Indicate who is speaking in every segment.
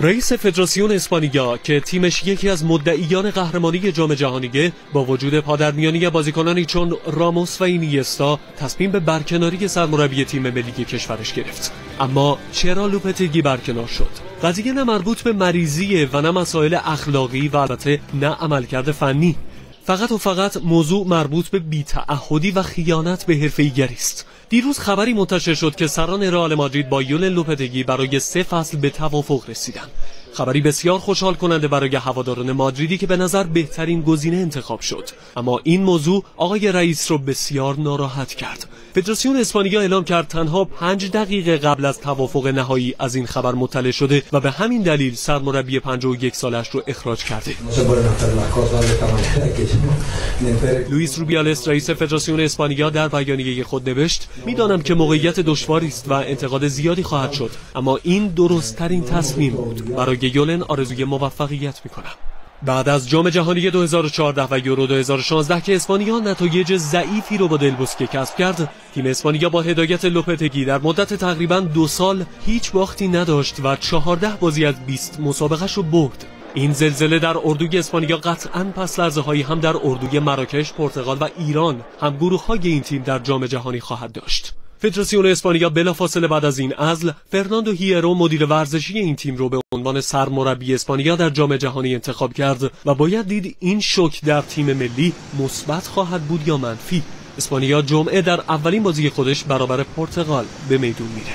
Speaker 1: رئیس فدراسیون اسپانیا که تیمش یکی از مدعیان قهرمانی جام جهانیه، با وجود پادرمیانی بازیکنانی چون راموس و اینیستا تصمیم به برکناری سرمربی تیم ملی کشورش گرفت. اما چرا لوپتگی برکنار شد؟ قضیه نه مربوط به مریضیه و نه مسائل اخلاقی و البته نه عملکرد فنی. فقط و فقط موضوع مربوط به بی‌تعهدی و خیانت به حرفه‌ایگری است. دیروز خبری منتشر شد که سران رئال مادرید با لوپتگی برای 3 فصل به توافق رسیدن. خبری بسیار خوشحال کننده برای هواداران مادریدی که به نظر بهترین گزینه انتخاب شد. اما این موضوع آقای رئیس رو بسیار ناراحت کرد. فدراسیون اسپانیا اعلام کرد تنها 5 دقیقه قبل از توافق نهایی از این خبر مطلع شده و به همین دلیل سرمربی 51 سالش رو اخراج کرده. لوئیس روبیالس رئیس فدراسیون اسپانیا در بیانیه خود نوشت: میدانم که موقعیت دشواری است و انتقاد زیادی خواهد شد، اما این درست ترین تصمیم بود. برای یولن آرزوی موفقیت میکنم. بعد از جام جهانی 2014 و یورو 2016 که اسپانیا نتایج ضعیفی رو با دلبسکه کسب کرد، تیم اسپانیا با هدایت لوپتگی در مدت تقریباً 2 سال هیچ باختی نداشت و 14 بازی از 20 مسابقه‌اش رو برد. این زلزله در اردوی اسپانیا قطعاً پس لرزه‌هایی هم در اردوی مراکش، پرتغال و ایران، هم گروه‌های این تیم در جام جهانی خواهد داشت. فدراسیون اسپانیا بلافاصله بعد از این عزل فرناندو هیرو مدیر ورزشی این تیم رو به عنوان سرمربی اسپانیا در جام جهانی انتخاب کرد و باید دید این شوک در تیم ملی مثبت خواهد بود یا منفی. اسپانیا جمعه در اولین بازی خودش برابر پرتغال به میدون میره.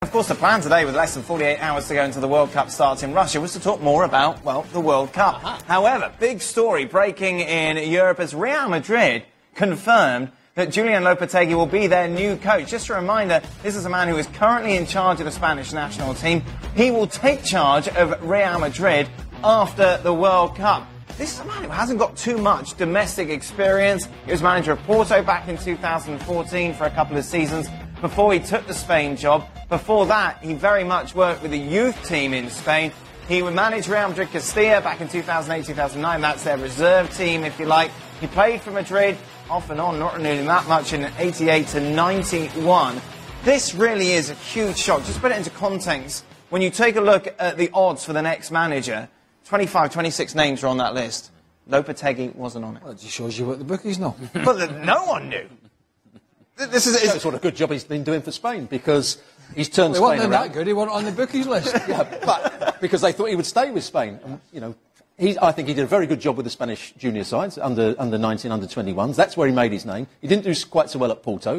Speaker 2: Of course, the plan today, with less than 48 hours to go until the World Cup starts in Russia, was to talk more about, well, the World Cup. However, big story breaking in Europe as Real Madrid confirmed that Julian Lopetegui will be their new coach. Just a reminder, this is a man who is currently in charge of the Spanish national team. He will take charge of Real Madrid after the World Cup. This is a man who hasn't got too much domestic experience. He was manager of Porto back in 2014 for a couple of seasons before he took the Spain job. Before that, he very much worked with the youth team in Spain. He would manage Real Madrid Castilla back in 2008-2009. That's their reserve team, if you like. He played for Madrid off and on, not really that much, in 88 to 91. This really is a huge shock. Just put it into context. When you take a look at the odds for the next manager, 25, 26 names are on that list. Lopetegui wasn't on it.
Speaker 3: Well, it shows you what the bookies know.
Speaker 2: But no one knew. This is
Speaker 4: That's what a good job he's been doing for Spain, because he's turned Spain around.
Speaker 3: He wasn't that good. He wasn't on the bookies list.
Speaker 4: Yeah, but because they thought he would stay with Spain. And, you know, I think he did a very good job with the Spanish junior sides, under 19, under 21s. That's where he made his name. He didn't do quite so well at Porto,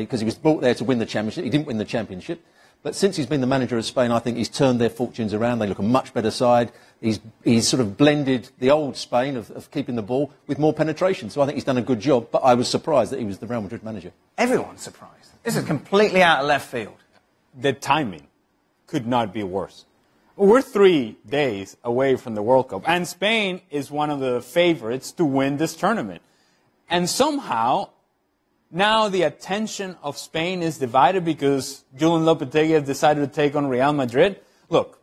Speaker 4: because he was brought there to win the championship. He didn't win the championship. But since he's been the manager of Spain, I think he's turned their fortunes around. They look a much better side. He's sort of blended the old Spain of keeping the ball with more penetration. So I think he's done a good job, but I was surprised that he was the Real Madrid manager.
Speaker 2: Everyone's surprised. This is completely out of left field.
Speaker 5: The timing could not be worse. We're 3 days away from the World Cup, and Spain is one of the favorites to win this tournament. And somehow, now the attention of Spain is divided because Julian Lopetegui has decided to take on Real Madrid. Look,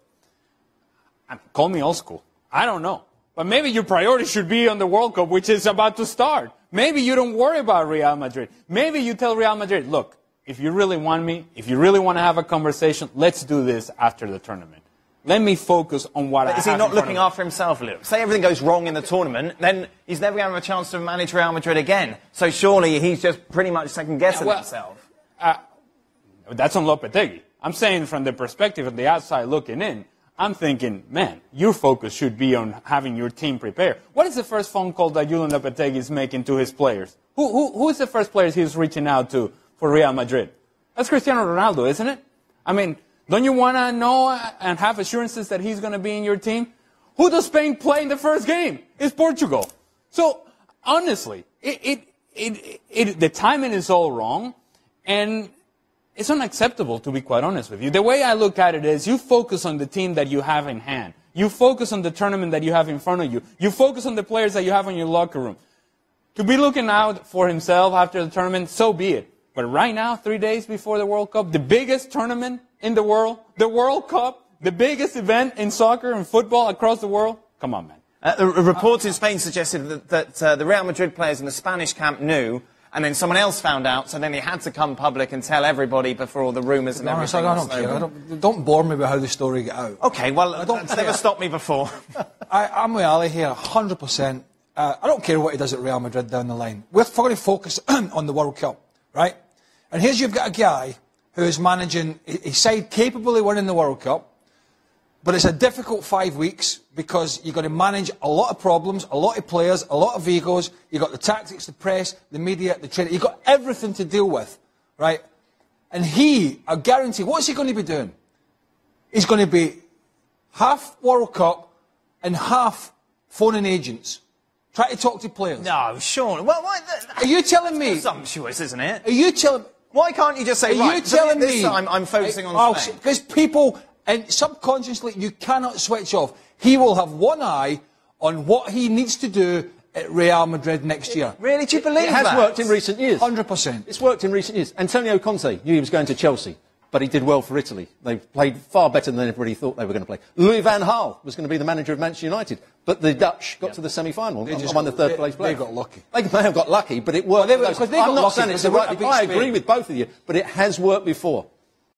Speaker 5: call me old school. I don't know. But maybe your priority should be on the World Cup, which is about to start. Maybe you don't worry about Real Madrid. Maybe you tell Real Madrid, look, if you really want me, if you really want to have a conversation, let's do this after the tournament. Let me focus on what I have.
Speaker 2: Is he not looking after himself, Lou? Say everything goes wrong in the tournament, then he's never going to have a chance to manage Real Madrid again. So surely he's just pretty much second-guessing himself.
Speaker 5: That's on Lopetegui. I'm saying from the perspective of the outside looking in, I'm thinking, man, your focus should be on having your team prepared. What is the first phone call that Julian Lopetegui is making to his players? Who is the first players he's reaching out to for Real Madrid? That's Cristiano Ronaldo, isn't it? I mean, don't you want to know and have assurances that he's going to be in your team? Who does Spain play in the first game? It's Portugal. So, honestly, the timing is all wrong, and it's unacceptable, to be quite honest with you. The way I look at it is you focus on the team that you have in hand. You focus on the tournament that you have in front of you. You focus on the players that you have in your locker room. To be looking out for himself after the tournament, so be it. But right now, 3 days before the World Cup, the biggest tournament in the World Cup, the biggest event in soccer and football across the world, come on, man.
Speaker 2: The reports in Spain suggested that the Real Madrid players in the Spanish camp knew, and then someone else found out, so then he had to come public and tell everybody before all the rumours and everything.
Speaker 3: I don't care. Don't bore me with how the story got out.
Speaker 2: Okay, well, that's never stopped me before.
Speaker 3: I'm with Ali here, 100%. I don't care what he does at Real Madrid down the line. We're going to focus on the World Cup, right? And here's you've got a guy who is managing a side capable of winning the World Cup, but it's a difficult 5 weeks because you've got to manage a lot of problems, a lot of players, a lot of egos. You've got the tactics, the press, the media, the training. You've got everything to deal with, right? And I guarantee, what's he going to be doing? He's going to be half World Cup and half phoning agents. Try to talk to players.
Speaker 2: No, Sean. Well,
Speaker 3: are you telling me?
Speaker 2: Presumptuous, isn't it?
Speaker 3: Are you telling?
Speaker 2: Why can't you just say, right,
Speaker 3: you telling
Speaker 2: this
Speaker 3: me?
Speaker 2: time I'm focusing on Spain?
Speaker 3: Because people, and subconsciously, you cannot switch off. He will have one eye on what he needs to do at Real Madrid next year.
Speaker 2: Really? Do you believe
Speaker 4: that? It has worked in recent years.
Speaker 3: 100%.
Speaker 4: It's worked in recent years. Antonio Conte knew he was going to Chelsea, but he did well for Italy. They played far better than everybody thought they were going to play. Louis van Gaal was going to be the manager of Manchester United, but the Dutch got to the semi-final and won the third place place.
Speaker 3: They got lucky.
Speaker 4: They may have got lucky, but it worked.
Speaker 3: Well, they got
Speaker 4: I'm not
Speaker 3: lucky,
Speaker 4: saying it's the right. I agree with both of you, but it has worked before.